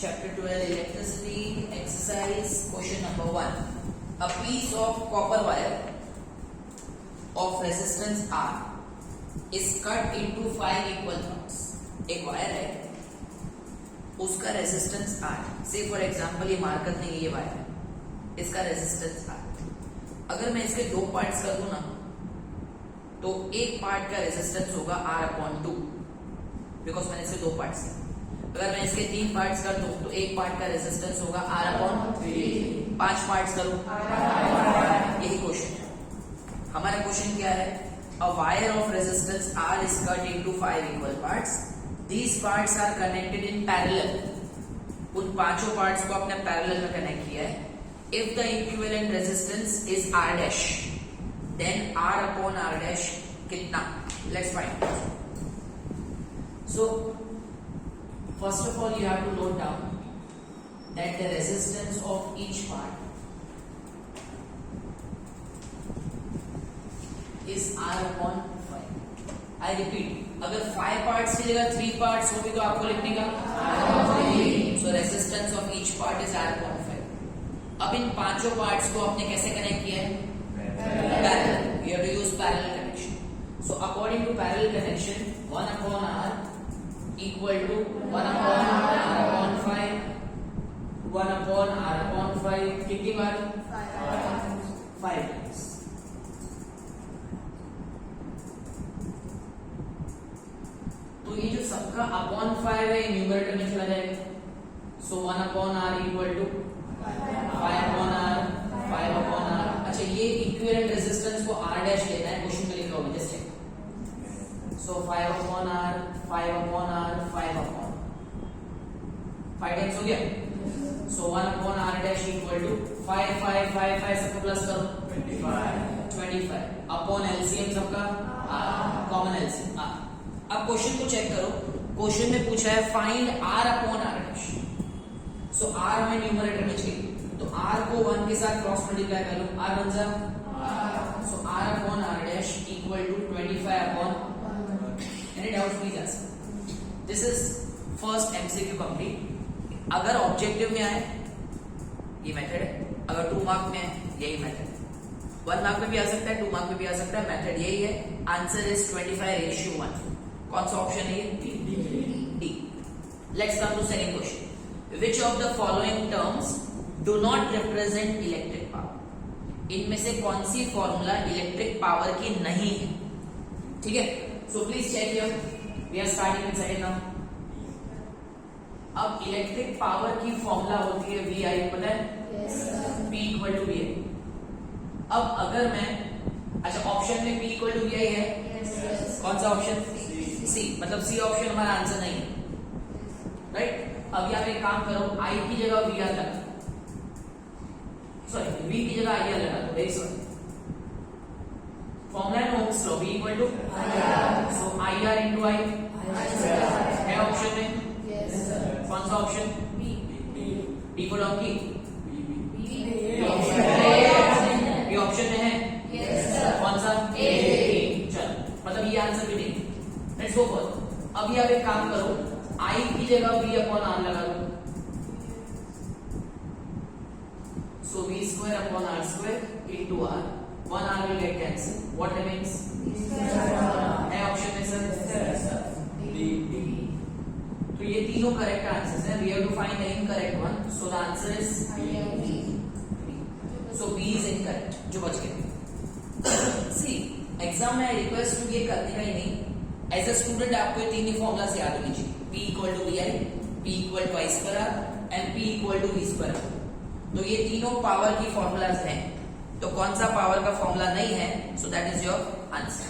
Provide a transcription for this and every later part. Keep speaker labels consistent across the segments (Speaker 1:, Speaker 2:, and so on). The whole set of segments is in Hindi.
Speaker 1: Chapter 12 Electricity Exercise. Question number 1. A piece of copper wire of resistance R is cut into 5 equal parts. एक वायर है, उसका रेजिस्टेंस R, से फॉर एग्जांपल ये मार्कर नहीं, ये वायर है, इसका रेजिस्टेंस R. अगर मैं इसके दो पार्ट्स कर दूं ना, तो एक पार्ट का रेजिस्टेंस होगा R/2, बिकॉज मैंने इसके दो पार्ट्स किए. अगर मैं इसके 3 पार्ट्स कर दूं तो एक पार्ट का रेजिस्टेंस होगा R/3. 5 पार्ट्स करूं, यही क्वेश्चन है. हमारा क्वेश्चन क्या है? A wire of resistance R is cut into 5 equal parts. These parts are connected in parallel. उन पांचों पार्ट्स को आपने पैरेलल में कनेक्ट किया है. If the equivalent resistance is R dash, then R/R dash कितना? Let's find. So first of all, you have to note down that the resistance of each part is R/5. I repeat, अगर 5 parts की जगह 3 parts हो भी तो आपको लिखने का so resistance of each part is R/5. अब इन पांचों पार्ट्स को आपने कैसे कनेक्ट किया है? Parallel. You have to use parallel connection. So according to parallel connection, 1/R equal to 1/R/5. 1/R/5 कितनी बार? 5 times. तो ये जो सबका अपॉन 5 है, न्यूमरेटर में चला जाएगा. So 1/R equal to 5/R 5/R. अच्छा, ये इक्विवेलेंट रेजिस्टेंस को R डैश लेना है, क्वेश्चन में लिखा होगा, जस्ट चेक. सो 5/R 5/R 5/R 5 टाइम्स हो गया. सो 1/R डैश इक्वल टू 5 5 5 5 सबका प्लस करो 25 अपॉन एलसीएम सबका कॉमन एलसीएम. अब क्वेश्चन को चेक करो. क्वेश्चन में पूछा है फाइंड R/R डैश. सो R हमें न्यूमरेटर में चाहिए, तो R को 1 के साथ क्रॉस मल्टीप्लाई कर लो, R बन जाए. So R/R dash equal to 25/. Any doubt please answer. This is first MCQ complete. अगर ऑब्जेक्टिव में आए ये मेथड है, अगर 2 मार्क में है यही मेथड है. 1 मार्क में भी आ सकता है, 2 मार्क में भी आ सकता है. मेथड यही है. Answer is 25:1. कौन सा ऑप्शन है ये? D. Let's come to second question. Which of the following terms do not represent electric power? इनमें से कौन सी फॉर्मूला इलेक्ट्रिक पावर की नहीं है? ठीक है, so please check here. We are starting with second now. अब इलेक्ट्रिक पावर की फॉर्मूला होती है VI, पता है? P equal to VI. अब अगर मैं, अच्छा ऑप्शन में P इक्वल टू VI है, कौन सा ऑप्शन? सी. मतलब सी ऑप्शन हमारा आंसर नहीं है, राइट? अब यहाँ पे काम करो, I की जगह VR लगा, सॉरी V की जगह IR लगा दो. Very sorry. फॉर्मूला है Ohm's law, V equal to so IR into I है ऑप्शन में. कौन सा ऑप्शन? डी को लॉक की. ये ऑप्शन में है. कौन सा? ए. चलो, मतलब ये आंसर भी नहीं. Let's go for. अब यहाँ पे काम करो, I की जगह V/R लगा दो. So V²/R² into R. 1 R will get cancelled. What remains? है ऑप्शन में सर D. तो ये तीनों करेक्ट आंसर्स हैं. We have to find the incorrect one. So the answer is B. So B is incorrect. जो बच गए. See, एग्जाम में रिक्वेस्ट टू ये करने का ही नहीं. एज अ स्टूडेंट आपको ये तीन ही फॉर्मूलास याद होनी चाहिए. P equal to VI, P equal to I² and P equal to V². तो ये तीनों पावर की फॉर्मूलाज हैं. तो कौन सा पावर का फॉर्मूला नहीं है? So that is your answer.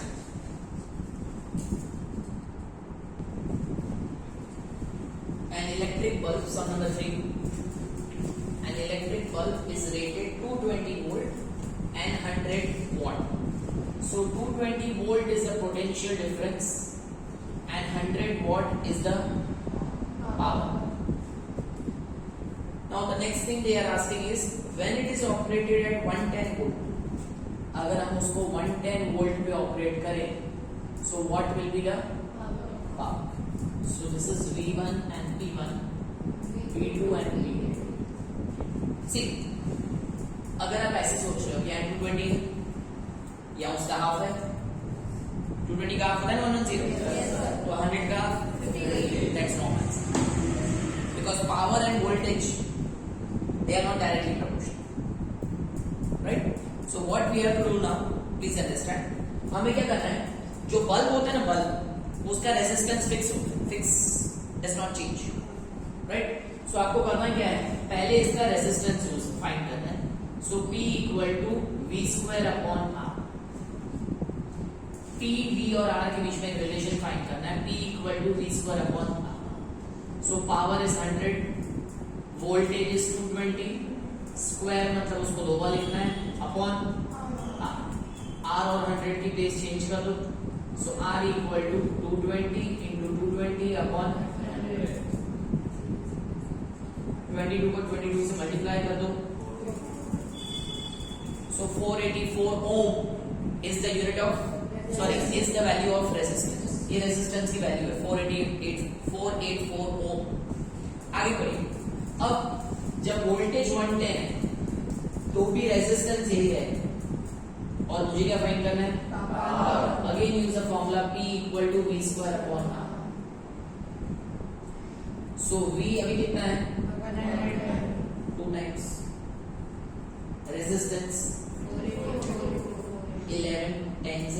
Speaker 1: An electric bulb, sum number 3. An electric bulb is rated 220 volt and 100 watt. So 220 volt is the potential difference and 100 watt is the power. Now the next thing they are asking is when it is operated at 110 volt. अगर हम उसको 110 volt पे ऑपरेट करें, so what will be the power? So this is V1 and P1. V V2 and V8। सी अगर आप ऐसे सोच रहे हो कि N220 या उसका हाफ है, 220 का हाफ होता है ना 110, तो 100 का 50, that's normal because power end voltage they are not directly proportional, right? So what we have to do now, please understand, हमें क्या करना है, जो बल्ब होता है ना बल्ब, उसका रेजिस्टेंस फिक्स होता है, fix does not change, right? So आपको करना क्या है, पहले इसका रेजिस्टेंस फाइंड करना है। So P equal to V square upon R। P, V और R के बीच में एक रिलेशन फाइंड करना है। P equal to V square upon R। So power is 100, voltage is 220, square मतलब उसको दो बार लिखना है, अपॉन R और 100 की प्लेस चेंज कर दो। So R equal to 220 into 220 upon 22 को 22 से मल्टीप्लाई कर दो। So 484 ohm is the unit of is the value of resistance. ये रेजिस्टेंस की वैल्यू है 484 ओम। आगे पढ़िए। अब जब वोल्टेज 110 है तो भी रेजिस्टेंस यही है और मुझे क्या फाइंड करना है, again use the formula P equal to V square upon R। सो V अभी कितना है 2 times resistance 11 10s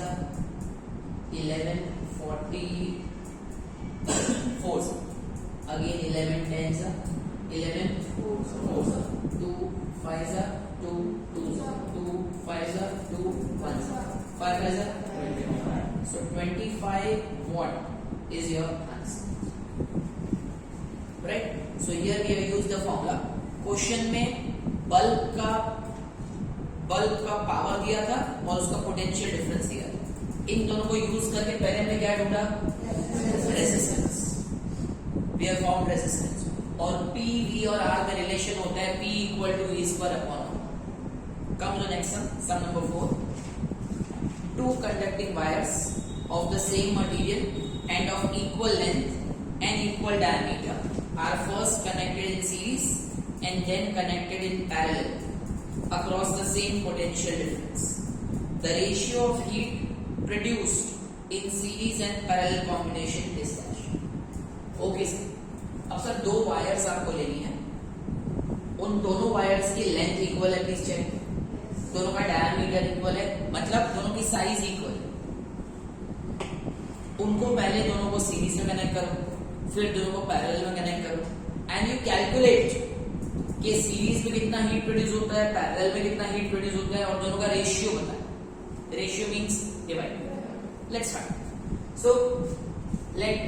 Speaker 1: 11 44 again 11 10s 11 4s 2 5s 2 2s 2 5s 2 1s 5 5s 25. So 25 watt is your answer, right? So here we have used the formula. Question में बल्ब का पावर दिया था और उसका पोटेंशियल डिफरेंस दिया था। इन दोनों को यूज करके पहले हमने क्या ढूंढा, resistance. We have found resistance और P, V और R में रिलेशन होता है P equal to V square upon R। Come to next sum number 4। Two conducting wires of the same material and of equal length and equal diameter are first connected in series and then connected in parallel across the same potential difference. The ratio of heat produced in series and parallel combination is dash. Okay sir. अब सर दो वायर्स आपको लेनी है, उन दोनों वायर्स की लेंथ इक्वल है, प्लीज चेक। दोनों का डायमीटर इक्वल है, मतलब दोनों की साइज इक्वल है। उनको पहले दोनों को सीरीज में कनेक्ट करो, फिर दोनों को पैरेलल में कनेक्ट करो एंड यू कैलकुलेट कि सीरीज में कितना हीट प्रोड्यूस होता है, पैरेलल में कितना हीट प्रोड्यूस होता है और दोनों का रेशियो बताए। Ratio means divide. Let's find. So let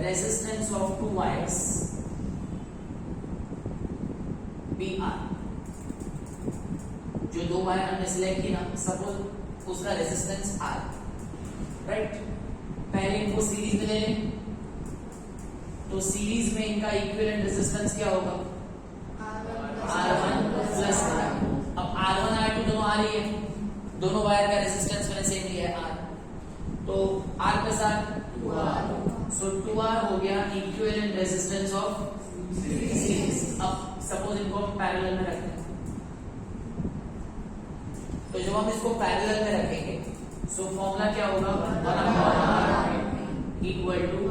Speaker 1: resistance of two wires be R. जो दो वायर हमने सिलेक्ट की ना, सपोज उसका रेजिस्टेंस आर, राइट? पहले इनको सीरीज में ले लें, तो सीरीज में इनका इक्विवेलेंट रेजिस्टेंस क्या होगा, R1 प्लस R। अब R1 R2 दोनों आ रही है, दोनों वायर का रेजिस्टेंस मैंने सेम लिया है R, तो R प्लस R 2R। सो 2R हो गया इक्विवेलेंट रेजिस्टेंस ऑफ सीरीज। अब सपोज इनको हम पैरेलल में रखते हैं, तो जब हम इसको पैरेलल में रखेंगे सो फॉर्मूला क्या होगा, 1/R equal to R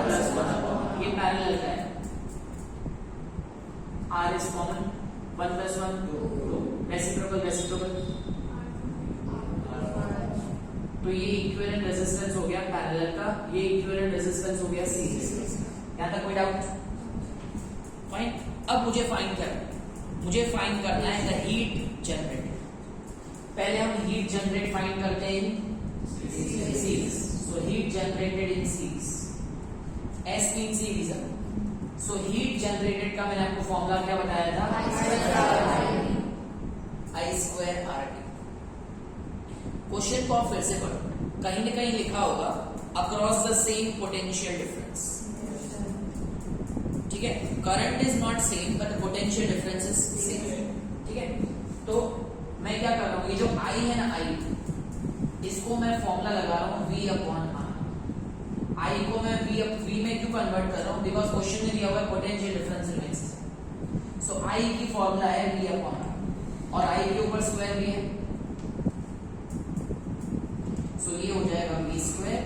Speaker 1: plus 1/, ये पैरेलल का है। R is common, 1 plus 1 2, reciprocal. तो ये इक्विवेलेंट रेजिस्टेंस हो गया पैरेलल का, ये इक्विवेलेंट रेजिस्टेंस हो गया सीरीज। यहां तक कोई डाउट? फाइन। अब मुझे फाइंड करना है द हीट जनरेटेड। पहले हम हीट जनरेट फाइंड करते हैं in series. So heat generated in series, S mean series. So heat generated का मैंने आपको फॉर्मूला क्या बताया था, I स्क्वायर RT। क्वेश्चन को आप फिर से पढ़ो, कहीं ना कहीं लिखा होगा across the same potential difference. ठीक है, current is not same but the potential difference is same. ठीक है, तो मैं क्या कर रहा हूं, ये जो I है ना, I इसको मैं फॉर्मूला लगा रहा हूं V अपॉन R। आई को मैं वी में क्यों कन्वर्ट कर रहा हूँ, बिकॉज क्वेश्चन में दिया हुआ है पोटेंशियल डिफरेंस रिमेंस। सो आई की फॉर्मूला है वी अपॉन आर, और आई के ऊपर स्क्वायर भी है, सो ये हो जाएगा V square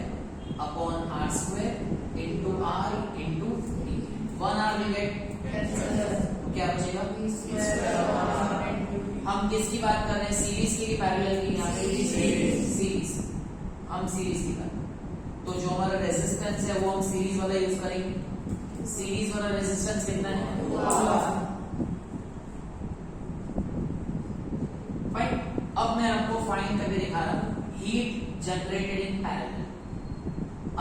Speaker 1: upon R square into R into D. 1 R will get, क्या बचेगा, हम किसकी बात कर रहे हैं, सीरीज की पैरेलल की, यहाँ पे सीरीज, हम सीरीज की बात, तो जो हमारा रेजिस्टेंस है वो हम सीरीज वाला यूज करेंगे। सीरीज वाला रेजिस्टेंस कितना है, फाइन। अब मैं आपको फाइंड करके दिखा रहा हूं heat generated in parallel,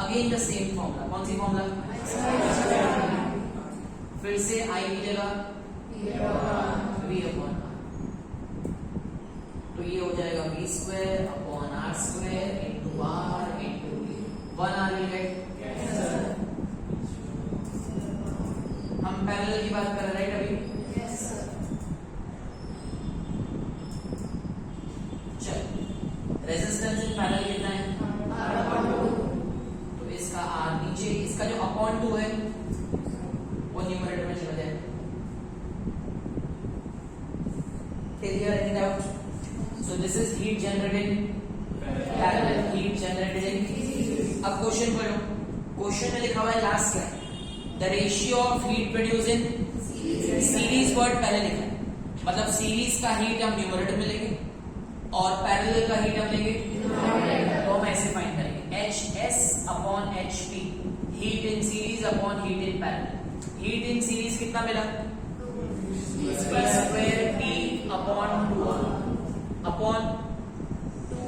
Speaker 1: again the same formula. कौन सी फॉर्मूला, फिर से आई की जगह वी अपॉन आर, तो ये हो जाएगा V square upon R square into R into V. 1 R will get, हम पैरेलल की बात कर रहे हैं अभी, रेजिस्टेंस इन पैरेलल कितना है, तो इसका आर नीचे, इसका जो अपॉन 2 है वो न्यूमरेटर में चला जाए। Clear, any doubt? So this is heat generated in parallel, heat generated in. अब क्वेश्चन पढ़ो, क्वेश्चन में लिखा हुआ है last line, the ratio of heat produce in series word पहले लिखा है, मतलब सीरीज का हीट हम न्यूमरेटर में लेंगे और पैरेलल का हीट हम लेंगे, तो हम ऐसे फाइंड करेंगे H S upon H P, heat in series upon heat in parallel. Heat in series कितना मिला, v square p upon 2r upon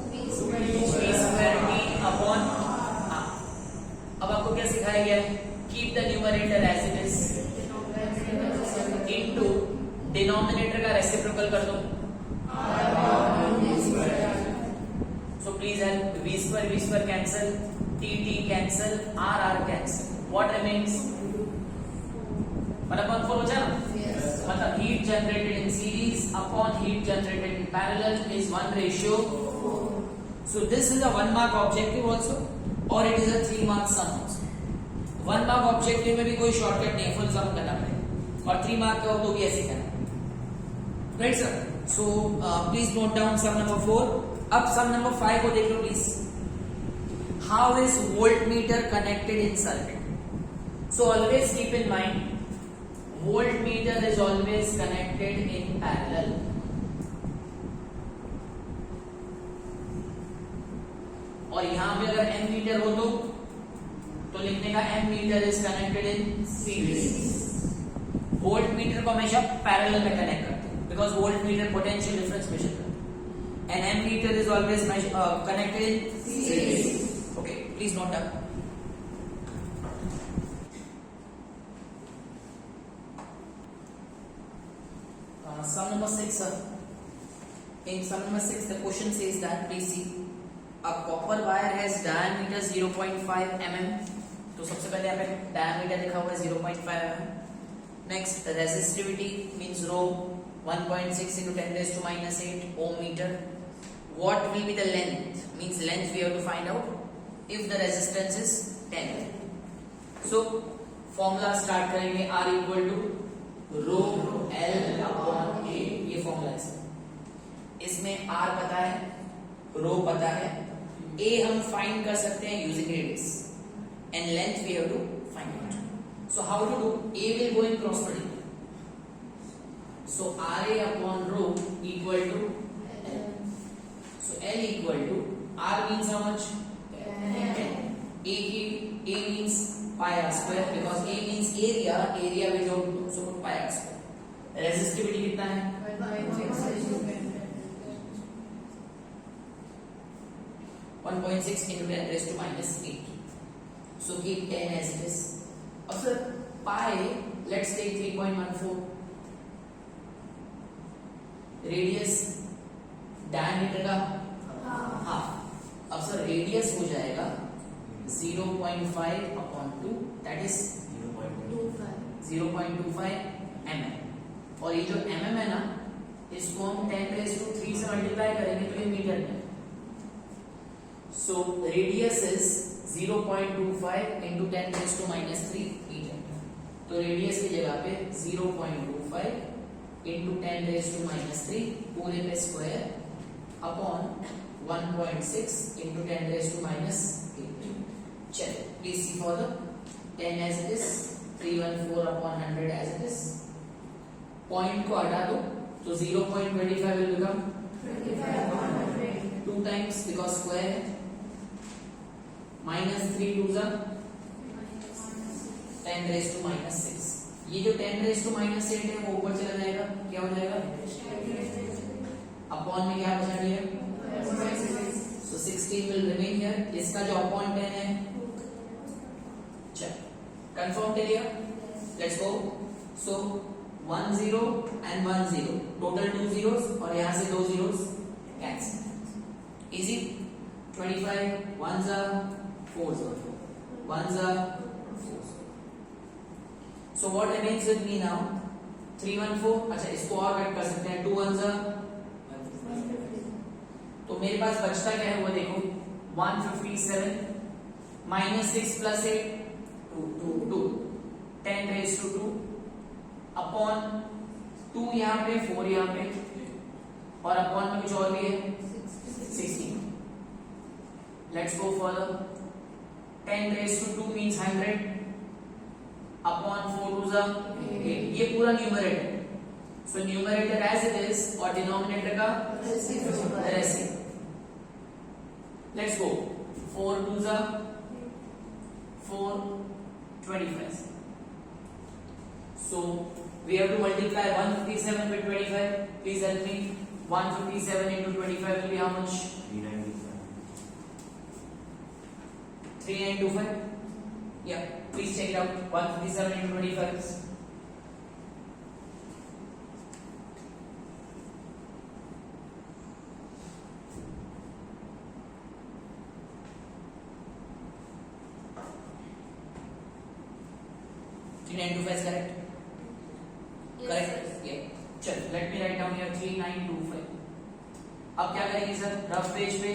Speaker 1: v square p upon r। अब आपको क्या सिखाया गया है, keep the numerator as it is, into denominator का रेसिप्रोकल कर दो, so please help, v square cancel, t cancel, r cancel, what remains, मतलब 1/4 हो जाए ना, मतलब heat generated in series upon heat generated in parallel is 1:4। so this is a 1 mark objective also और it is a 3 mark sum also। 1 mark objective में भी कोई शॉर्टकट नहीं है, फुल सम करना पड़ेगा, और 3 mark का हो तो भी ऐसे करना, right sir. so please note down sum number 4। अब sum number 5 को देख लो please, how is voltmeter connected in circuit, so always keep in mind voltmeter is always connected in parallel, और यहां पे अगर m मीटर हो तो लिखने का m metre is connected in series. Voltmeter को हमेशा पैरेलल में कनेक्ट करते हैं because voltmeter potential difference measure करता है, and m metre is always connected in series. Okay, please note down. Sum number 6, sir. In sum number 6, the question says that, please see, a copper wire has diameter 0.5 mm. तो सबसे पहले यहाँ पे diameter लिखा हुआ है 0.5 mm. Next, resistivity means rho 1.6 into 10 raised to minus 8 ohm meter. What will be the length? Means length we have to find out if the resistance is 10. So formula start करेंगे, R equal to rho L upon A, ये फॉर्मूला है। इसमें आर पता है, रो पता है, ए हम फाइंड कर सकते हैं using radius, and length we have to find out. So how to do, A will go in cross product, so R A upon rho equal to L, so L equal to R means how much 10, A means pi r square because A means area we don't know, so put pi r square। Resistivity कितना है 1.6 into 10 raised to minus 8, so keep 10 as it is। अब sir pi let's take 3.14, radius diameter का हाफ, अब सर रेडियस हो जाएगा 0.5 upon 2, that is 0.25 mm, और ये जो mm है ना, इसको हम 10 raised to 3 से मल्टीप्लाई करेंगे तो ये मीटर में, so radius is 0.25 into 10 raised to minus 3 metre. तो रेडियस की जगह पे 0.25 into 10 raised to minus 3 पूरे पे square upon 1.6 into 10 raised to minus 8। चलो please see for the 10 as it is, 314 upon 100 as it is। Point को हटा दो तो 0.25 will become 2 times because square है, minus 3 2 जा 10 raised to minus 6। ये जो 10 raised to minus 8 है वो ऊपर चला जाएगा, क्या हो जाएगा अपॉन में क्या बचा दिया, so 16 will remain here। इसका जो अपॉन 10 है, चल कंफर्म कर लिया, let's go. So 1 0 and 1 0 total 2 zeros और यहाँ से 2 zeros cancel, easy. 25 1s are 4s are 1s are 4s। So what remains with me now? 314। अच्छा इसको और कट कर सकते हैं, 2 1s are, तो मेरे पास बचता क्या है वो देखो, 157 minus 6 plus 8 2 10 raised to 2 upon 2 यहाँ पे 4 यहाँ पे और अपॉन में कुछ और भी है 16। Let's go for 10 raised to 2 means 100 upon 4 2 जा 8। ये पूरा numerator, so numerator as it is और डिनोमिनेटर का रेसिप्रोकल। लेट्स गो 4 2 जा 4 25। So we have to multiply 157 with 25. Please help me. 157 into 25 will be how much? 3925. Yeah, please check it out. 157 into 25. is correct. Correct. Yeah. चल let me write down here 3925। अब क्या करेंगे सर, रफ पेज पे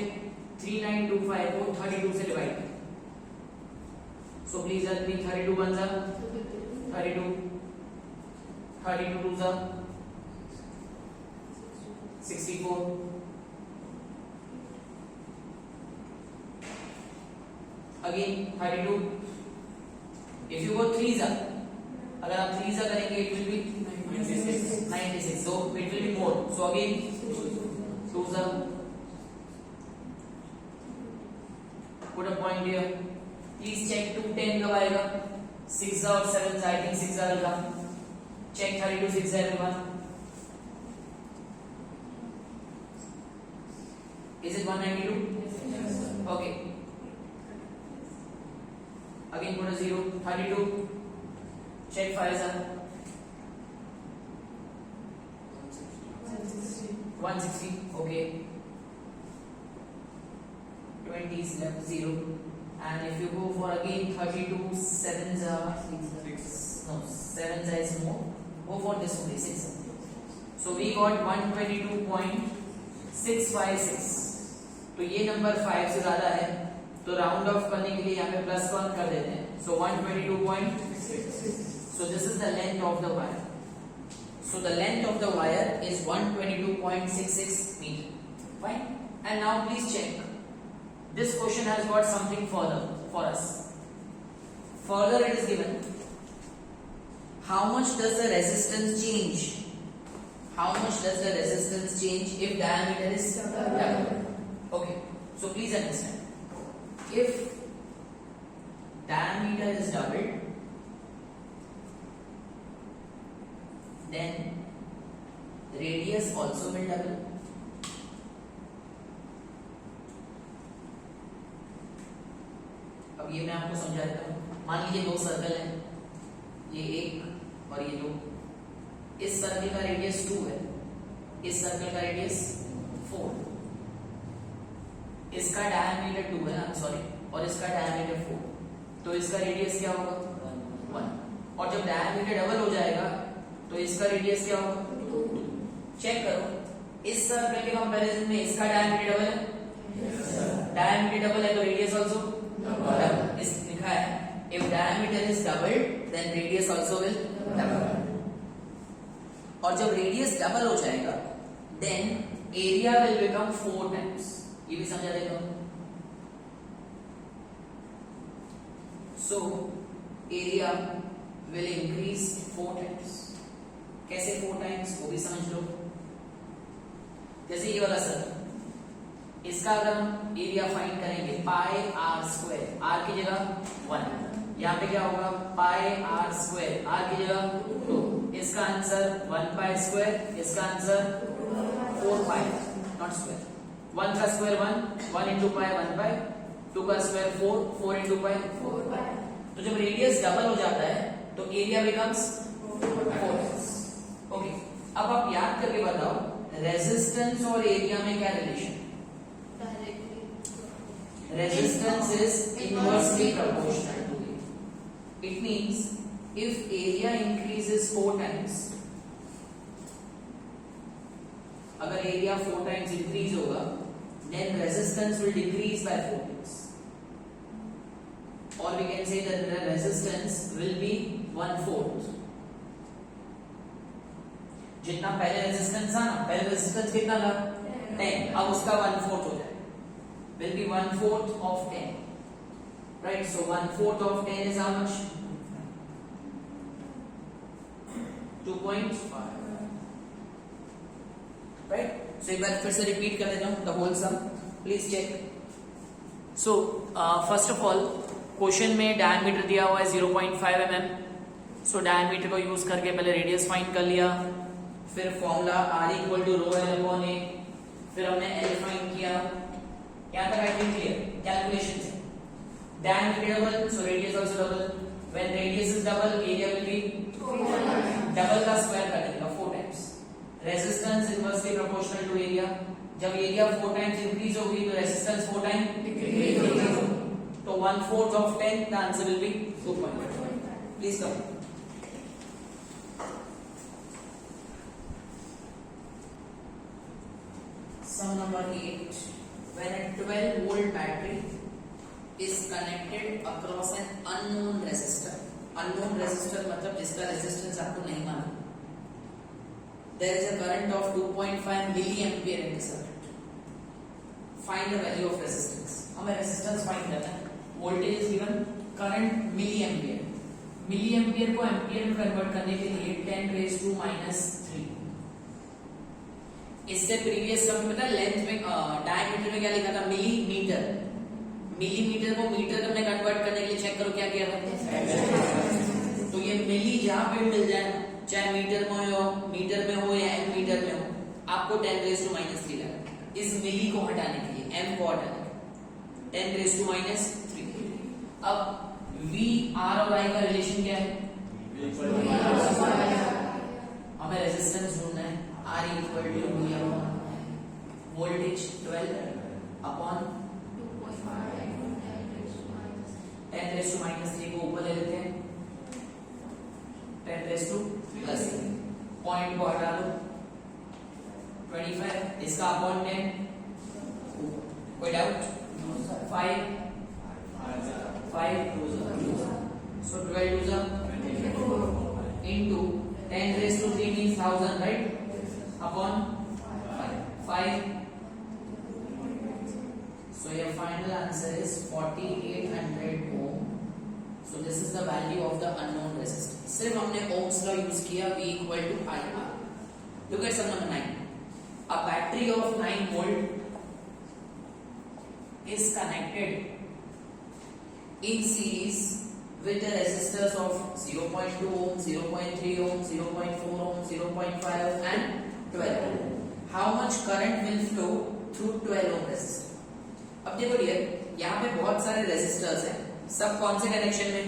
Speaker 1: 3925 को 32 से डिवाइड करें। सो प्लीज हेल्प मी, 32 1 जा 32, 32 2 जा 64, again 32। if you go 3 जा, अगर आप 3 जा करेंगे it will be 96, so it will be more, so again 2 जा, put a point here, please check 2 10 कब आएगा, 6 जा और 7 जा, I think 6 जा will come, check 32 6 जा everyone, is it 192? Okay, again put a 0, 32, check 5 जा 160, okay, 20 is left 0, and if you go for again 32 7s are 7s is more, go for this only 6, so we got 122.656। तो ये नंबर 5 से ज्यादा है तो राउंड ऑफ करने के लिए यहाँ पे प्लस 1 कर देते हैं, so 122.66, so this is the length of the wire, so the length of the wire is 122.66 meter, fine। And now please check, this question has got something further for us, further it is given how much does the resistance change, how much does the resistance change if diameter is doubled, okay, so please understand, if diameter is doubled then radius also will double, अब ये मैं आपको समझा देता हूँ। मान लीजिए 2 सर्कल है, ये 1 और ये 2, इस सर्कल का रेडियस 2 है, इस सर्कल का रेडियस 4, इसका डायमीटर 2 है ना, सॉरी, और इसका डायमीटर 4, तो इसका रेडियस क्या होगा 1, और जब डायमीटर डबल हो जाएगा तो इसका रेडियस क्या होगा 2। चेक करो, इस सर्कल के कंपैरिजन में इसका डायमीटर डबल है, डायमीटर डबल है तो रेडियस आल्सो double. इस लिखा है if diameter is doubled then radius also will double. और जब radius double हो जाएगा then area will become 4 times. ये भी समझा देता हूँ. So area will increase 4 times. कैसे 4 times वो भी समझ लो. जैसे ये वाला सर, इसका अगर हम एरिया फाइंड करेंगे पाई आर स्क्वायर, आर की जगह 1, यहाँ पे क्या होगा पाई आर स्क्वायर, आर की जगह 2, इसका आंसर 1 पाई स्क्वायर, इसका आंसर 4 पाई नॉट स्क्वायर, 1 का स्क्वायर 1 इंटू पाई 1 पाई, 2 का स्क्वायर 4 इंटू पाई 4 पाई. तो जब रेडियस डबल हो जाता है तो एरिया बिकम्स 4. ओके, अब आप याद करके बताओ रेजिस्टेंस और एरिया में क्या relation? Resistance is inversely proportional to it. It means if area increases 4 times, अगर area 4 times increase होगा, then resistance will decrease by 4 times. Or we can say that the resistance will be 1/4. जितना पहले रेजिस्टेंस था ना, पहले रेजिस्टेंस कितना था 10, अब उसका 1/4 हो जाए, will be 1/4 of 10, right? So 1/4 of 10 is how much? 2.5, right? So एक बार फिर से रिपीट कर देता हूँ the whole sum, please check. So first of all question में डायमीटर दिया हुआ है 0.5 mm. सो डायमीटर को यूज करके पहले रेडियस फाइंड कर लिया, फिर formula r equal to rho L upon A, फिर हमने l फाइंड किया. यहाँ तक आई थिंक क्लियर. कैलकुलेशन से diameter double so radius also double. When radius is double area will be double का स्क्वायर कर देगा 4 times. Resistance inversely proportional to area. जब एरिया 4 टाइम्स इंक्रीज होगी तो रेजिस्टेंस 4 टाइम्स डिक्रीज होगी. तो 1/4 of 10 the answer will be 2.5. Please come. Sum number 8. When a 12 volt battery is connected across an unknown resistor. Unknown resistor मतलब जिसका resistance आपको नहीं मालूम. There is a current of 2.5 milliampere in the circuit. Find the value of resistance. हमें resistance find करना है. Voltage is given, current milliampere. Milliampere को एम्पियर में कन्वर्ट करने के लिए 10⁻³ इससे प्रीवियस सब पता लेंथ में डायमीटर में क्या लिखा था मिलीमीटर. मिलीमीटर को मीटर में कन्वर्ट करने के लिए चेक करो क्या किया था. तो ये मिली जहां पे मिल जाए, चाहे मीटर में हो या एम मीटर में हो, आपको 10⁻³ लगा. इस मिली को हटाने के लिए एम को हटाने 10⁻³ अब V R और I का रिलेशन क्या है? हमें रेजिस्टेंस ढूंढना है. R equal to V upon voltage 12 upon 10⁻³ को ऊपर ले लेते हैं, 10⁻+3 पॉइंट को हटा दो 25, इसका अपॉन 10. कोई doubt? 5 so 12 into 10⁻³ means 1000, right? Upon 5. So your final answer is 4800 ohm. So this is the value of the unknown resistance. सिर्फ हमने ohms law यूज किया, V equal to IR. Look at sum number 9. A battery of 9 volt is connected in series with the resistors of 0.2 ohm, 0.3 ohm, 0.4 ohm, 0.5 ohm and 12 ohm. How much current will flow through 12 ohm resistor? अब देखो डियर, यहाँ पे बहुत सारे रेजिस्टर्स हैं. सब कौन से कनेक्शन में?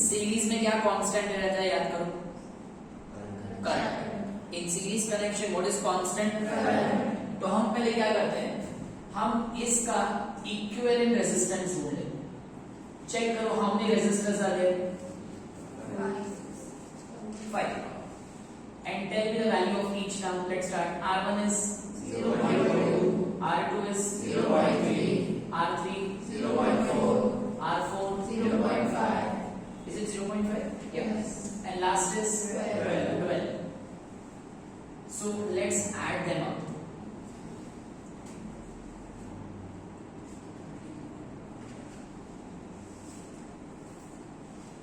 Speaker 1: सीरीज में क्या कांस्टेंट रहता है याद करो? Current. In series connection what is constant? Current. तो हम पहले क्या करते हैं, हम इसका इक्विवेलेंट रेजिस्टेंस ढूंढ लेते. चेक करो how many resistors are there? 5. And tell me the value of each now. Let's start. R1 is 0.2, R2 is 0.3, R3 0.4, 0.5? Yeah. And last is 12. So let's add them up.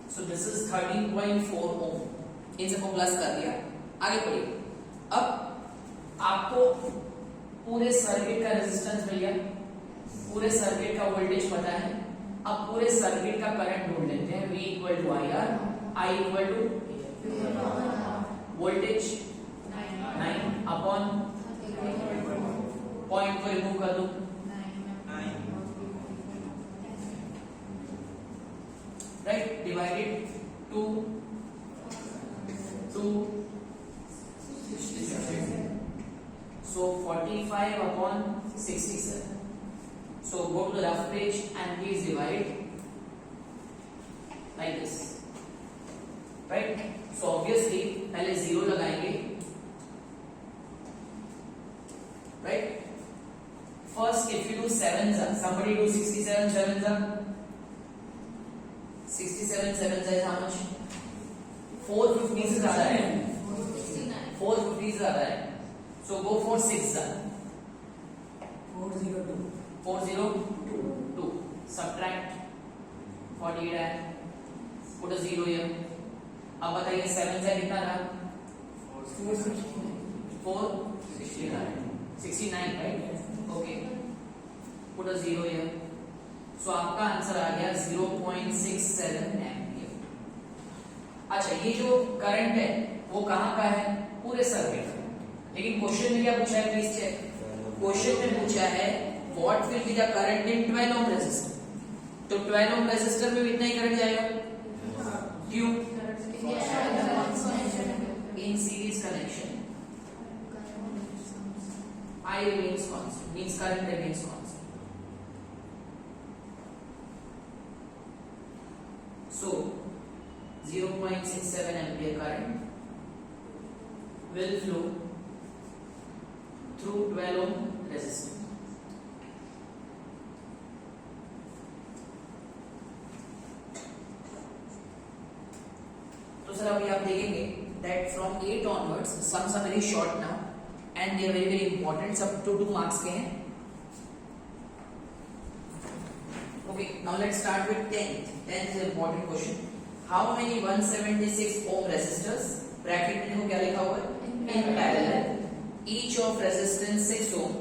Speaker 1: So this is 13.4 ohm. इन सबको प्लस कर दिया, आगे बढ़िए। अब आपको पूरे सर्किट का रेजिस्टेंस मिल गया, पूरे सर्किट का वोल्टेज पता है। अब पूरे सर्किट का करंट ढूंढ लेते हैं। V equal to I R, I equal to voltage 9 upon point को रिमूव कर दो, right, divided 2 so 45 upon 67. So go to the rough page and please divide like this, right? So obviously पहले 0 लगाएंगे, right? First if you do 7s, somebody do 67 7s, 67 7s is how much? 450 से ज्यादा है, 450 से ज्यादा है। So go for 6, 402, subtract 48 है, put a 0 here। अब बताइए 7 से कितना रहा? 469, right? Okay, put a 0 here। So आपका आंसर आ गया 0.67 एम्पियर। अच्छा, ये जो करंट है वो कहाँ का है? पूरे सर्किट का। लेकिन क्वेश्चन में क्या पूछा है, प्लीज चेक। क्वेश्चन में पूछा है what will be the current in 12 ohm resistor. तो 12 ओम रेजिस्टर में भी इतना ही करंट जाएगा, क्यों? In series connection I remains constant, means current remains constant. So 0.67 ampere current will flow through 12 ohm resistor. तो सर अभी आप देखेंगे that from 8 onwards sums are very short now and they are very important, सब 2 marks के हैं। Okay, now let's start with 10th. 10th is an important question. How many 176 ohm resistors, bracket में देखो क्या लिखा हुआ है, in parallel, each of resistance 6 ohm,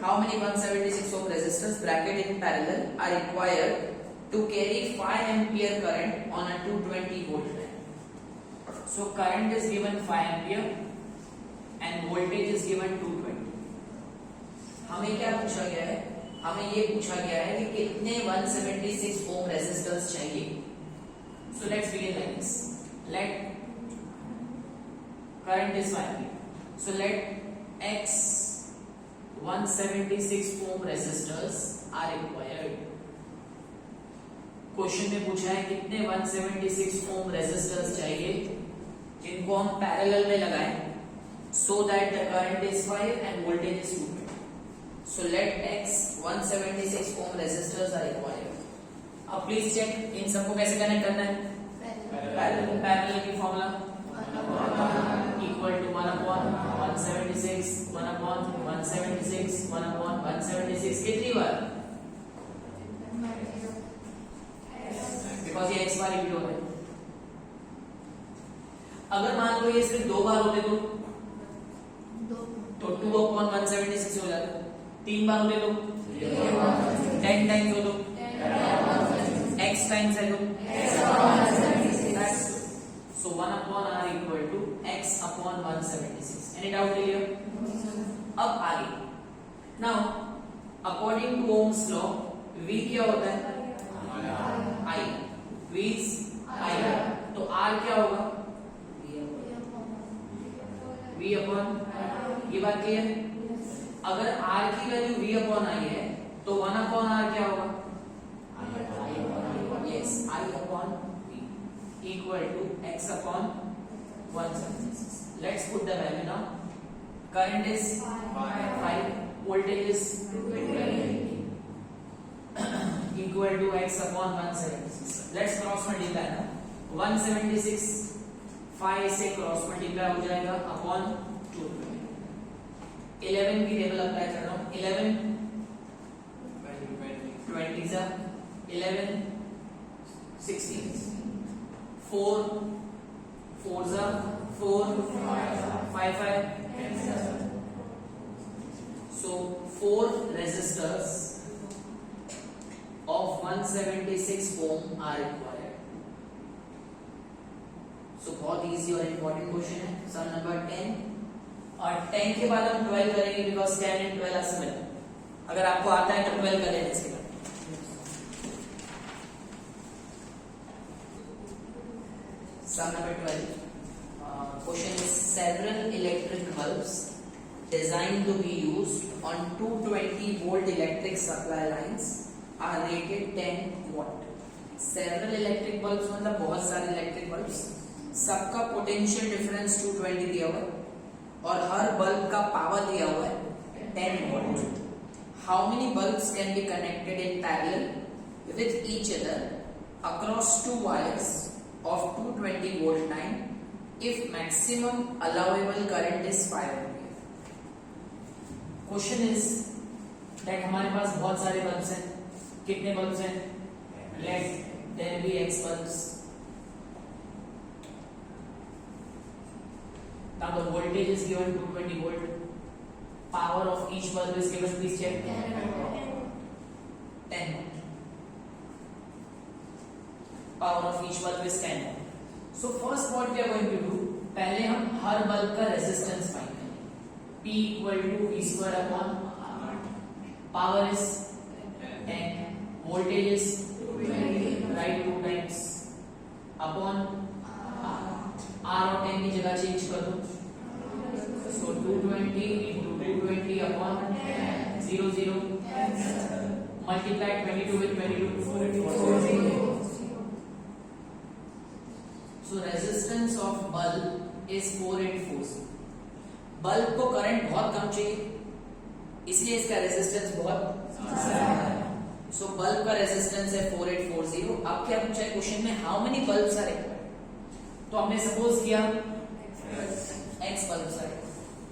Speaker 1: how many 176 ohm resistors bracket in parallel are required to carry 5 ampere current on a 220 volt line? So current is given 5 ampere and voltage is given 220. हमें क्या पूछा गया है? हमें ये पूछा गया है कि कितने 176 ohm resistors चाहिए। So let's begin like this. Let current is 5 ampere. So let X 176 ohm resistors are required. Question में पूछा है कितने 176 ohm resistors चाहिए जिनको हम पैरेलल में लगाएं so that the current is 5 and voltage is 220. So let X 176 ohm resistors are required. अब प्लीज चेक इन सबको कैसे कनेक्ट करना है? पैरेलल की formula equal to 1 upon 176 1 upon 176 1 upon 176 कितनी बार? बिकॉज ये x बार रिपीट हो रहा है। अगर मान लो ये सिर्फ 2 बार होते तो 2 अपॉन 176 हो जाता। 3 बार होते तो 10 टाइम्स हो तो x टाइम्स है तो so 1 upon r equal to x upon 176. Any doubt clear? अब आगे now according to Ohm's law V क्या होता है? I. V is I. तो R क्या होगा? V upon ये बात क्लियर? अगर R की वैल्यू V upon I है तो 1 upon R क्या होगा? Yes, I upon equal to x upon 176. Let's put the value now. Current is 5, voltage is 220. Equal to x upon 176. Let's cross multiply ना. 176 5 से क्रॉस मल्टीप्लाई हो जाएगा अपॉन 2. 11 की टेबल अप्लाई कर रहा हूँ. 11 20 जा 11 16 4 4 जा 4 5 5. So 4 resistors of 176 ohm are required. So बहुत easy और important question है. Sum number 10. और 10 के बाद हम 12 करेंगे because 10 and 12 are similar. अगर आपको आता है तो 12 करें जैसे. Sum number 12. Question is several electric bulbs designed to be used on 220 volt electric supply lines are rated 10 watt. Several electric bulbs मतलब बहुत सारे electric bulbs, सबका potential difference 220 दिया हुआ है और हर बल्ब का पावर दिया हुआ है 10 watt. How many bulbs can be connected in parallel with each other across two wires of 220 volt line if maximum allowable current is 5 ampere? Question is that हमारे पास बहुत सारे बल्ब्स हैं. कितने बल्ब्स हैं? Let there be x bulbs. Now the voltage is given 220 volt. Power of each bulb is given. Please check. 10. Power of each bulb is 10. So first what we are going to do, पहले हम हर बल्ब का रेजिस्टेंस फाइंड करेंगे. P equal to V square upon R. Power is 10. Voltage is 220. Right, 2 times upon R. R और 10 की जगह चेंज कर दो. So 220 into 220 upon 0 0. Multiply 22 with 22. 40. So resistance of bulb is 484. Bulb को करंट बहुत कम चाहिए इसलिए इसका रेजिस्टेंस बहुत ज्यादा है. सो बल्ब का रेजिस्टेंस है 4840. अब क्या पूछा है क्वेश्चन में, how many bulbs are required. तो हमने सपोज किया x बल्ब्स आर.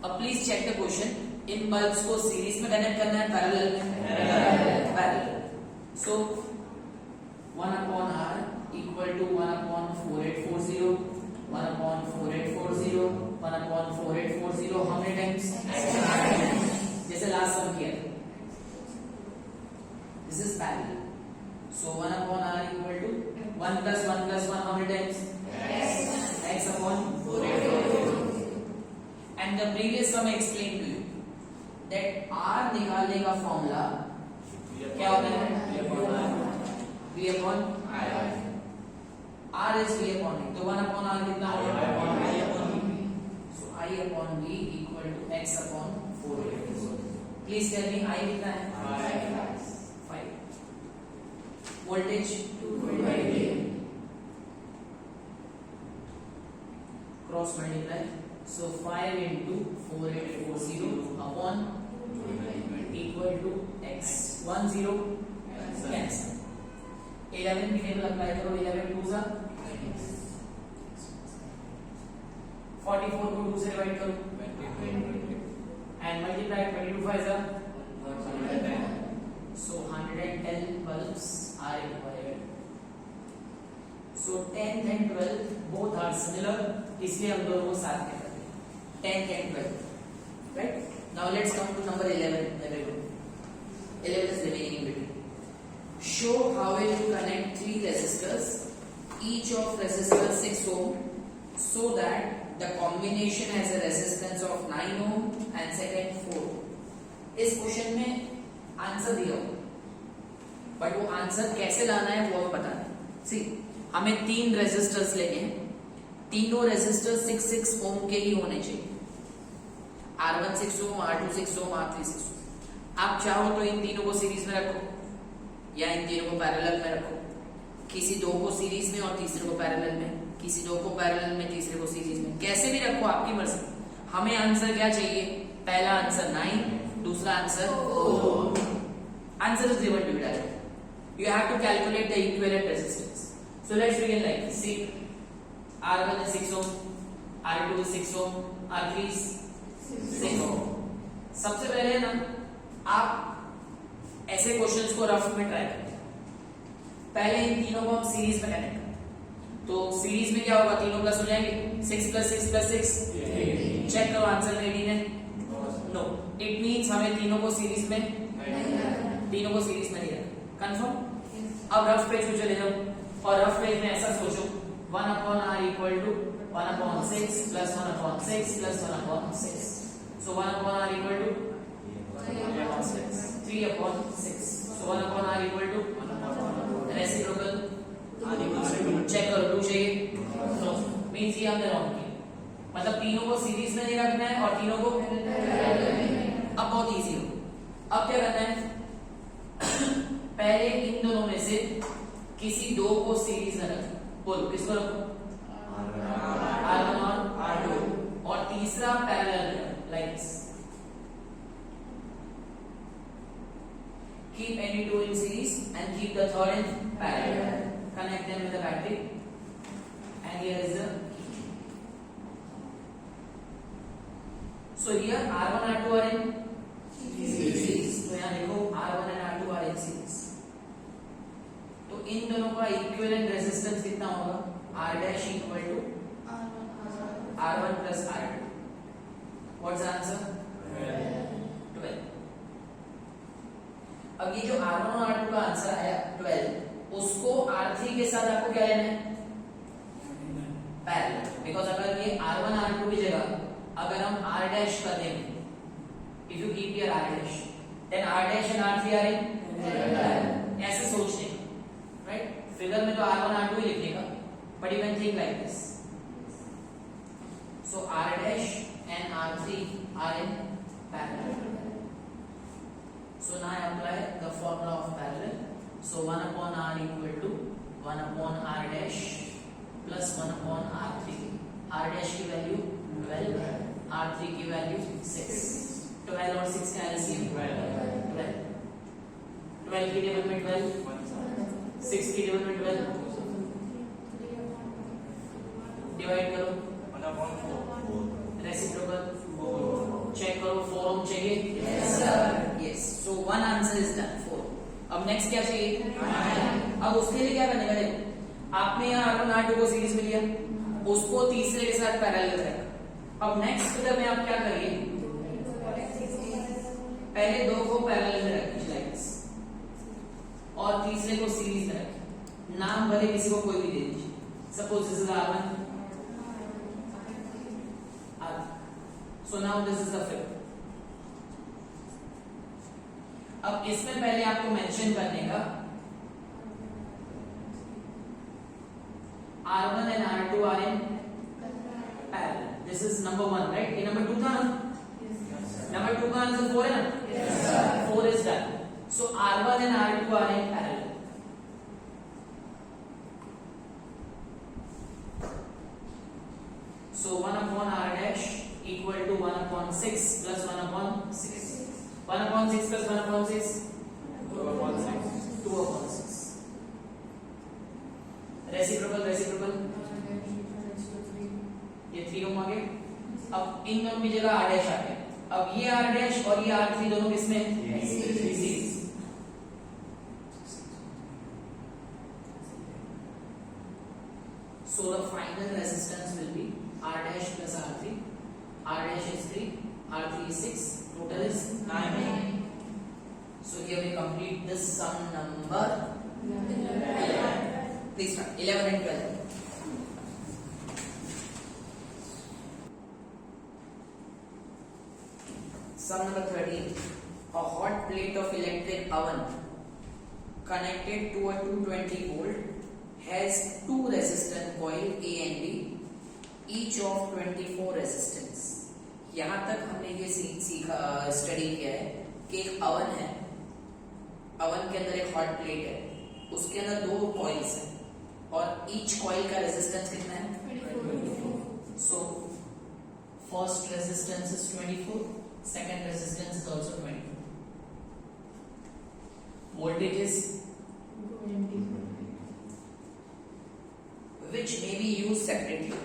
Speaker 1: अब प्लीज चेक द क्वेश्चन. इन बल्ब्स को सीरीज में कनेक्ट करना है पैरेलल में? Parallel. So 1 upon r equal to 1 upon 4840. 1 upon 4840. 1 upon 4840. How many times? जैसे लास्ट सम किया. This is parallel. So 1 upon r equal to 1 plus 1 plus 1. How many times? X upon 4840. And the previous sum I explained to you that r निकालने का फॉर्मूला क्या होता है? V upon I. R is V upon I. तो 1 upon R कितना होगा? I upon V. So I upon V equal to X upon 4. Please tell me I कितना है? 5. Voltage 220. Cross multiply. So 5 into 4840 upon equal to X. 1 0 cancel. 11 की टेबल अप्लाई करो. 11 2 जा 44 को 2 से डिवाइड करो एंड मल्टीप्लाई 22 5 जा. So 110 bulbs are required. So 10 and 12 both are similar, इसलिए हम दोनों को साथ में करते हैं. 10 and 12. Right? Now let's come to number 11. Very good. 11 is remaining in between. Show how will you connect 3 resistors, each of resistor 6 ohm, so that the combination has a resistance of 9 ohm and second 4. इस क्वेश्चन में आंसर दिया हो बट वो आंसर कैसे लाना है वो हमें पता नहीं. सी हमें 3 रेजिस्टर्स लेने हैं. तीनों रेजिस्टर 6 ओम के ही होने चाहिए. R1 6 ओम, R2 6 ओम, R3 6 ओम. आप चाहो तो इन तीनों को सीरीज में रखो या इन तीनों को पैरेलल में रखो. किसी दो को सीरीज में और तीसरे को पैरेलल में, किसी दो को पैरेलल में तीसरे को सीरीज में, कैसे भी रखो आपकी मर्जी. हमें आंसर क्या चाहिए? पहला आंसर 9, दूसरा answer 4. Answer is given to you direct. you have to calculate the equivalent resistance. So let's begin like this. See, R1 is 6 ohm, R2 is 6 ohm, R3 is 6 ohm. सबसे पहले ना आप ऐसे क्वेश्चंस को रफ में ट्राई करें. पहले इन तीनों को हम सीरीज में कनेक्ट करें. तो सीरीज में क्या होगा, तीनों प्लस हो जाएंगे. 6 + 6 + 6 चेक करो आंसर में 18 है. नो, इट मींस हमें तीनों को सीरीज में नहीं रखना. कंफर्म. अब रफ पेज पे चले जाओ और रफ पेज में ऐसा सोचो 1/r = 1/6 + 1/6 + 1/6. So 1/r = 3/6. So 1/r = reciprocal. Check करो 2 चाहिए. नो, मींस ये हमने रॉन्ग किया. मतलब तीनों को सीरीज में नहीं रखना है और तीनों को. अब बहुत इजी हो. अब क्या करना है, पहले इन दोनों में से किसी दो को सीरीज में रखो. बोलो किसको रखो. R1 और R2. और तीसरा parallel like this. Keep any two in series and keep the third in parallel. Connect them with the battery. And here is the. So here R1 R2 are in series. तो यहाँ देखो R1 and R2 are in series. तो इन दोनों का इक्विवेलेंट रेजिस्टेंस कितना होगा. R' = R1 + R2. What's the answer? 12. अब ये जो R1 और R2 का आंसर आया 12, उसको R3 के साथ आपको क्या लेना है, पैरेलल. बिकॉज अगर ये R1 R2 की जगह अगर हम R' कर देंगे, if you keep here R', then R' and R3 are in parallel. ऐसे सोचने का, राइट. फिगर में तो R1 R2 ही लिखने का, but you can think like this. So R' and R3 are in parallel. So now I apply the formula of parallel. So 1/r = 1/r' plus 1/r3. R' की वैल्यू 12, R3 की वैल्यू 6. 12 और 6 का एलसीएम 12. 12 की टेबल में 12, 6 की टेबल में 12. डिवाइड करो 1/4. रेसिप्रोकल चेक करो. 4 ओम चाहिए. Yes sir. Yes. So one answer is done. 4. अब नेक्स्ट क्या चाहिए. अब उसके लिए क्या करने का है, आपने यहाँ R1 R2 को सीरीज में लिया, उसको तीसरे के साथ पैरेलल रखा. अब नेक्स्ट फिगर में आप क्या करिए, पहले दो को पैरेलल में रखिए लाइक दिस और तीसरे को सीरीज में रखिए. नाम भले किसी को कोई भी दे दीजिए. Suppose this is R1. So now this is the figure. अब इसमें पहले आपको मेंशन करने का R1 and R2 are in parallel. This is number 1, right? ये number 2 था ना. Number 2 का आंसर 4 है ना. 4 is done. So R1 and R2 are in parallel. So 1/r' = 1/6 plus 1/6. 1/6 plus 1/6 2/6. Reciprocal ये 3 ओम आ गए. अब इन दोनों की जगह R' आ गया. अब ये R' और ये R3 दोनों किसमें series. So the final resistance will be R' plus R3. R' is 3, R3 is 6, total is 9. So here we complete this sum number 11. Please start. 11 and 12. Sum number 13. A hot plate of electric oven connected to a 220 volt has two resistant coil A and B, each of 24 resistance. यहाँ तक हमने ये सीखा स्टडी किया है कि एक अवन है, अवन के अंदर एक हॉट प्लेट है, उसके अंदर 2 कॉइल्स हैं और ईच कॉइल का रेजिस्टेंस कितना है 24. So first resistance is 24, second resistance is also 24. Voltage is which may be used separately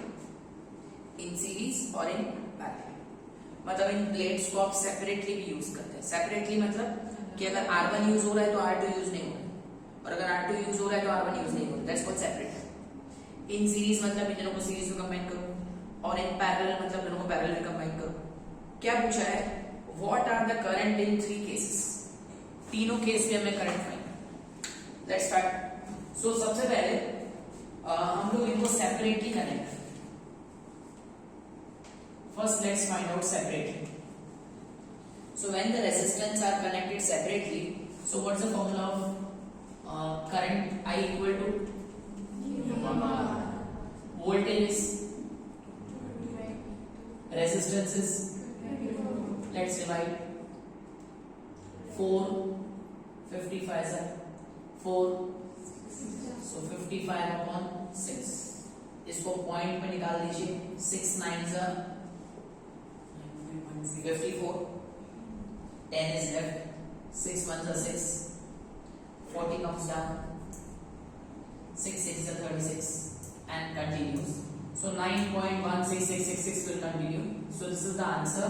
Speaker 1: in series or in parallel. मतलब इन प्लेट्स को आप सेपरेटली भी यूज करते हैं. सेपरेटली मतलब कि अगर R1 यूज हो रहा है तो R2 यूज नहीं हो रहा है, और अगर R2 यूज हो रहा है तो R1 यूज नहीं हो रहा है. That's called separate. In series मतलब इन दोनों को सीरीज में कंबाइन करो, और इन पैरेलल मतलब दोनों को पैरेलल में कंबाइन करो. क्या पूछा है? What are the current in 3 cases. तीनों केस में हमें current find. Let's start. So सबसे पहले हम लोग इनको separately connect. First, let's find out separately. So when the resistance are connected separately, so what's the formula of current? I equal to voltage is resistance is. Let's divide. 4 55 is 4, so 55 upon 6. इसको पॉइंट में निकाल दीजिए. 6 9s are 54. 10 is left. 6 1s are 6. 40 comes down. 6 6 are 36 and continues. So 9.16666 will continue. So this is the answer.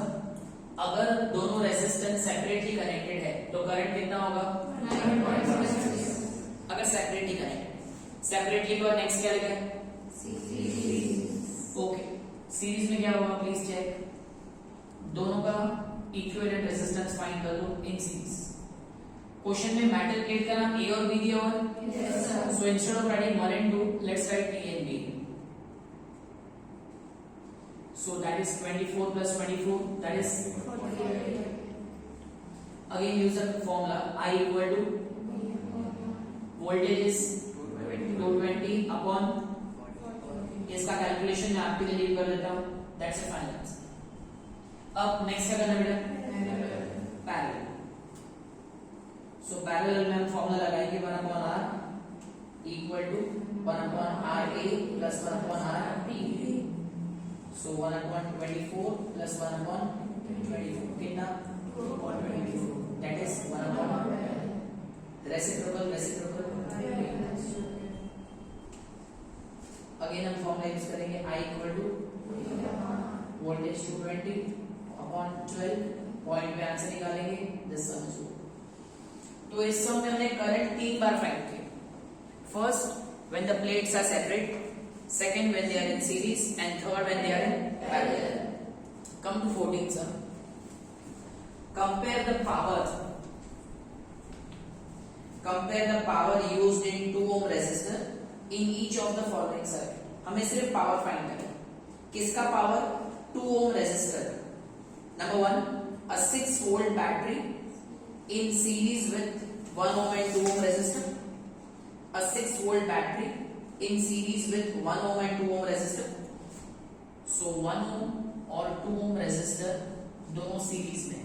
Speaker 1: अगर दोनों रेजिस्टेंस सेपरेटली कनेक्टेड है तो करंट कितना होगा? 9.166. अगर सेपरेटली कनेक्टेड. सेपरेटली का नेक्स्ट क्या लिखा है? सीरीज. ओके, सीरीज में क्या होगा प्लीज चेक. दोनों का इक्विवेलेंट रेजिस्टेंस फाइंड कर लो इन सीरीज. क्वेश्चन में मेटल प्लेट का नाम ए और बी दिया हुआ है. So instead of writing 1 and 2, let's write A and B. So that is 24 plus 24, that is 48. Again use the formula. I equal to voltage is 220 upon. इसका कैलकुलेशन मैं आपके लिए लीव कर देता हूँ. That's the final answer. अब नेक्स्ट क्या करना बेटा? पैरेलल. सो पैरेलल में हम फॉर्मूला लगाएंगे 1 upon r equal to 1 upon ra plus 1 upon rb. So 1 upon 24 plus 1 upon 24 कितना? 2.24. That is 1 upon reciprocal. Again हम फॉर्मूला यूज करेंगे. I equal to voltage 220 upon 12. Point पे आंसर निकालेंगे. This sum is. तो इस सम में हमने करंट 3 बार फाइंड किया. First when the plates are separate, second when they are in series, and third when they are in parallel. Come to 14 sir. Compare the power used in 2 ohm resistor in each of the following circuit. हमें सिर्फ पावर फाइंड करना है. किसका power? 2 ohm resistor. Number 1, a 6 volt battery in series with 1 ohm and 2 ohm resistor. A 6 volt battery in series with 1 ohm and 2 ohm resistor. So 1 ohm और 2 ohm resistor दोनों सीरीज में,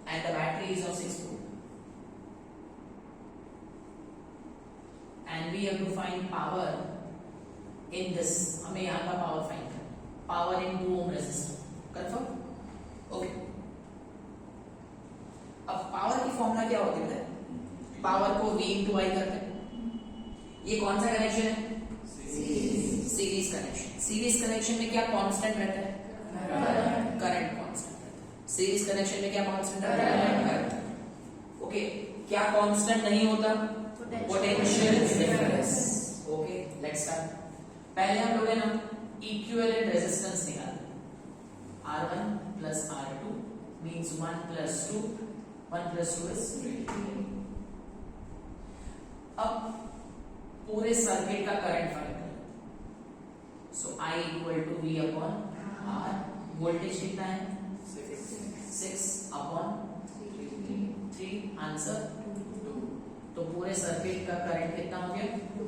Speaker 1: and the battery is of 6 volt, and we have to find power in this. हमें यहाँ का पावर फाइंड करना. Power in 2 ohm resistor. Confirm? Okay. अब पावर की फॉर्मूला क्या होती है? पावर को V into I करते हैं. ये कौन सा कनेक्शन है? Series connection. सीरीज कनेक्शन में क्या कांस्टेंट रहता है? करंट कांस्टेंट रहता है. सीरीज कनेक्शन में क्या कांस्टेंट रहता है? करंट. ओके. क्या कांस्टेंट नहीं होता? Potential difference. Okay, let's start. पहले हम लोग है ना इक्विवेलेंट रेजिस्टेंस निकालते हैं. R1 plus R2 means 1 plus 2. 1 plus 2 is 3. अब पूरे सर्किट का करंट फाइंड करें. सो I equal to V upon R. Voltage कितना है? 6 upon 3. आंसर 2. तो पूरे सर्किट का करंट कितना हो गया? 2.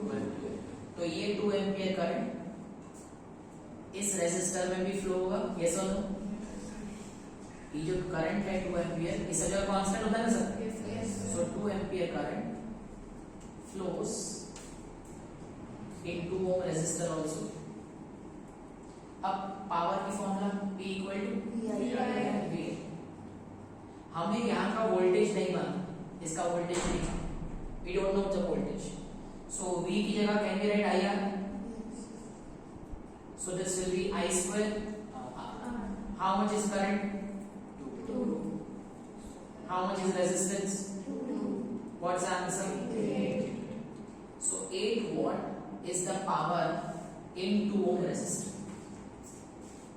Speaker 1: तो ये 2 एम्पियर करंट इस रेजिस्टर में भी फ्लो होगा. यस और नो? ये जो करंट है 2 एम्पियर, इसका जो कांस्टेंट होता है ना sir. So 2 ampere current flows in 2 ohm resistor also. अब पावर की formula P equal to V. हमें यहाँ का वोल्टेज नहीं मालूम, इसका वोल्टेज नहीं मालूम. We don't know the voltage. So V की जगह can we write IR? So this will be I square. How much is current?
Speaker 2: 2.
Speaker 1: How much is resistance?
Speaker 2: 2.
Speaker 1: What's the answer?
Speaker 2: 8.
Speaker 1: So 8 watt is the power in 2 ohm resistor.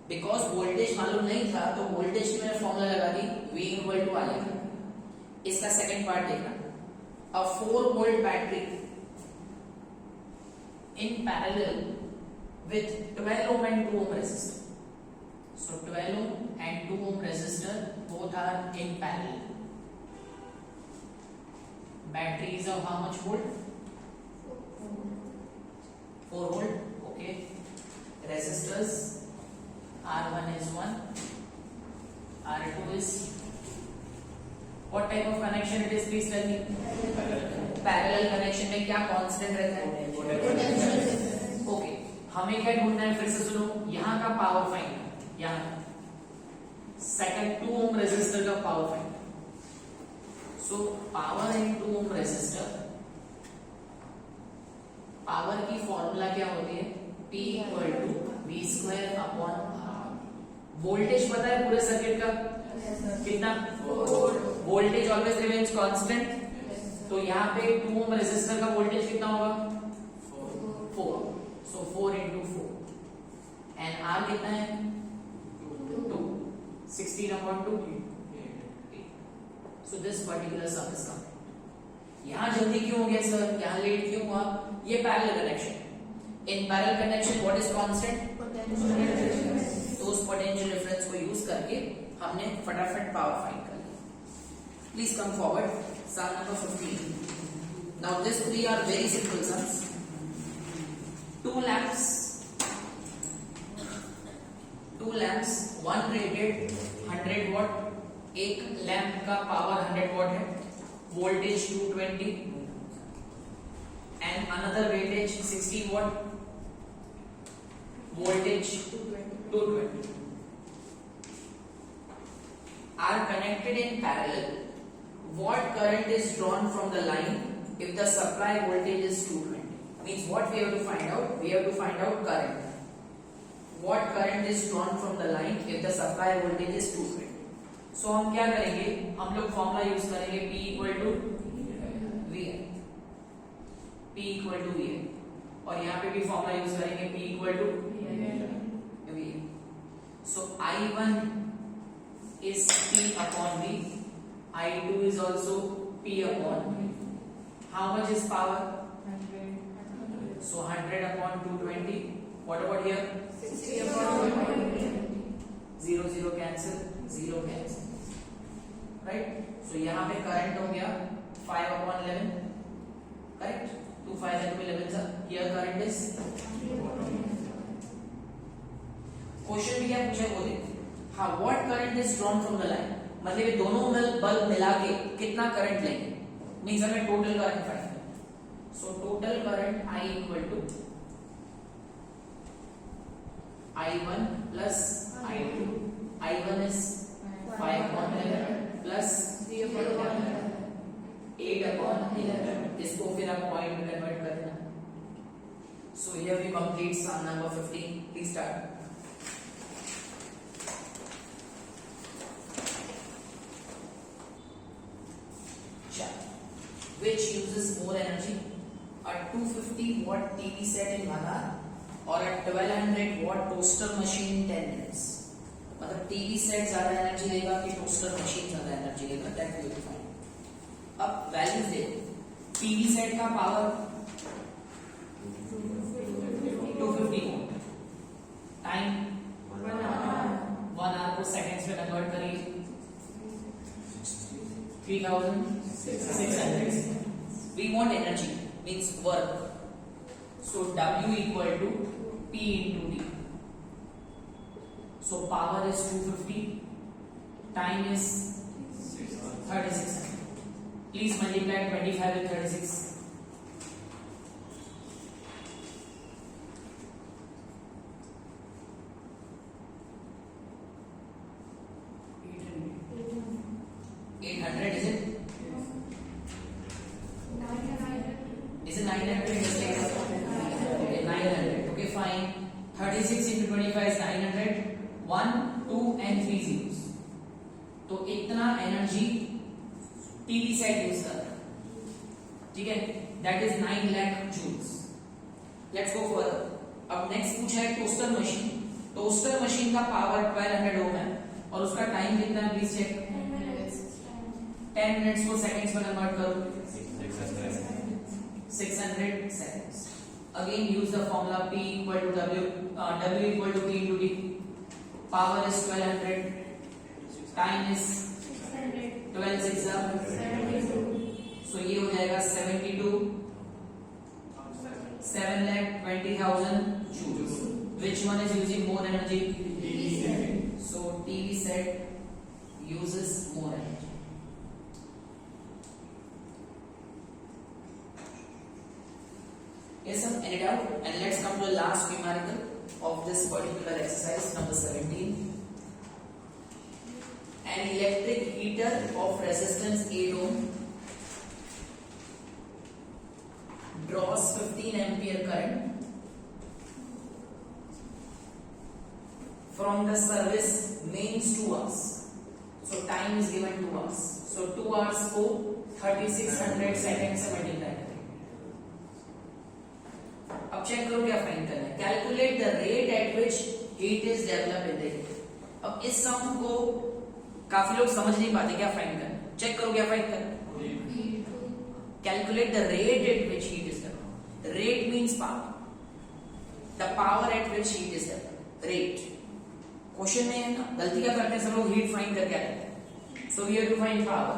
Speaker 1: Because voltage मालूम नहीं था तो voltage की मैंने फॉर्मूला लगा दी V equal to IR. इसका सेकंड पार्ट देखना. A 4 volt battery in parallel with 12 ohm and 2 ohm resistor. So 12 ohm and 2 ohm resistor both are in parallel. Battery is of how much volt? 4 volt. Okay. Resistors R1 is 1, R2 is, what type of connection it is, please tell me. Parallel connection में क्या constant रहता है? Okay. हमें क्या ढूंढना है, फिर से सुनो. यहाँ का power find, यहाँ second 2 ohm resistor का power find. So power in 2 ohm resistor, power की फॉर्मूला क्या होती है? P equal to V square upon voltage पता है पूरे सर्किट का? कितना? Voltage always remains constant. तो यहाँ पे 2 ओम रेजिस्टर का वोल्टेज कितना होगा? 4. सो 4 into 4 एंड आर कितना है? 2. 16 upon 2. So this particular some is complete. यहाँ जल्दी क्यों हो गया सर? यहाँ लेट क्यों हुआ? ये parallel connection. In parallel connection what is constant? तो उस पोटेंशियल डिफरेंस को यूज करके हमने फटाफट पावर फाइंड कर लिया. Please come forward. Sum number 15. Now this 3 are very simple sums. 2 lamps, one rated 100 watt. एक लैंप का पावर 100 वॉट है, voltage 220 and another wattage 16 watt, voltage 220 are connected in parallel. What current is drawn from the line if the supply voltage is 220? Means what we have to find out? We have to find out current. What current is drawn from the line if the supply voltage is 220? So हम क्या करेंगे? हम लोग फॉर्मूला यूज करेंगे P equal to VI. P equal to VI. और यहाँ पे भी फॉर्मूला यूज करेंगे P equal to VI. So I1 is P upon V. I2 is also P upon V. How much is power?
Speaker 2: 100.
Speaker 1: So 100 upon 220. What about here?
Speaker 2: 60 upon 120.
Speaker 1: 0 0 cancel, 0 cancel. Right? So यहाँ पे करंट हो गया 5 upon 11. Correct? 2 5 and 2 11 sir. Here current is. Question भी क्या पूछा वो देखो. हाँ, what current is drawn from the line. मतलब ये दोनों बल्ब मिला के कितना करंट लेंगे? मींस हमें टोटल करंट फाइंड करना. So total current I equal to I1 plus I2. I1 is 5 upon 11 plus
Speaker 2: 3 upon 11.
Speaker 1: 8 upon 11. इसको फिर आप पॉइंट में कन्वर्ट करना. So here we complete sum number 15. Please start. Which uses more energy, a 250 watt TV set in 1 hour or a 1200 watt toaster machine in 10 minutes? मतलब टीवी सेट ज्यादा एनर्जी देगा कि टोस्टर मशीन ज्यादा एनर्जी देगा? That we will find. अब वैल्यूज देखो. टीवी सेट का पावर 250 watt. टाइम 1 hour को सेकंड्स में कन्वर्ट करिए. 3600. We want energy, means work. So W equal to P into D. So power is 250. Time is 3600. Please multiply 25 with 36. 800 is it? Is it 900? 36 into 25 is 900. 1, 2 and 3 zeros. तो इतना एनर्जी टीवी सेट यूज कर रहा है, ठीक है, that is 9 lakh joules. Let's go further. अब नेक्स्ट पूछा है टोस्टर मशीन. टोस्टर मशीन का पावर 1200 ओम है और उसका टाइम कितना है प्लीज चेक. 10 मिनट्स को सेकंड्स में कन्वर्ट करो. 600 seconds. Again use the formula P equal to W equal to P into T. Power is 1200. Time is 12 6 so ये हो जाएगा 72 7,20,000 joules. Which one is using more energy? So TV set uses more energy. Yes, sir. Any doubt? And let's come to the last numerical of this particular exercise, number 17. An electric heater of resistance 8 ohm draws 15 ampere current from the service mains to us. So time is given 2 hours. So 2 hours को 3600 seconds से मल्टीप्लाई करें. अब चेक करो क्या फाइंड करना है. Calculate the rate at which heat is develop in the heater. अब इस सम को काफी लोग समझ नहीं पाते क्या फाइंड करना. चेक करो क्या फाइंड करना. Calculate the rate at which heat is develop. Rate means power. The power eight which heat is develop. Rate question में है ना, गलती क्या करते हैं सब लोग, हीट फाइंड करके आते हैं. So we have to find power.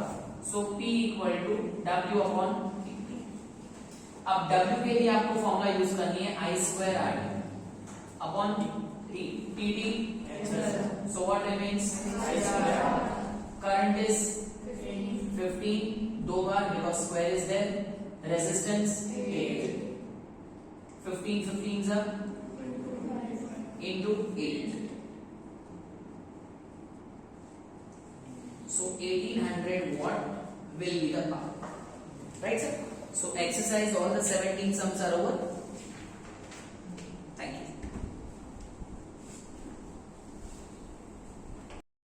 Speaker 1: So P equal to W upon T. अब W के लिए आपको फॉर्मूला यूज करनी है I square R upon T. TD. So what remains? Current is 15 दो बार because square is there. Resistance 8. 15 15s are into 8. So 1800 watt will be the power. Right, sir? So exercise, all the 17 sums are over.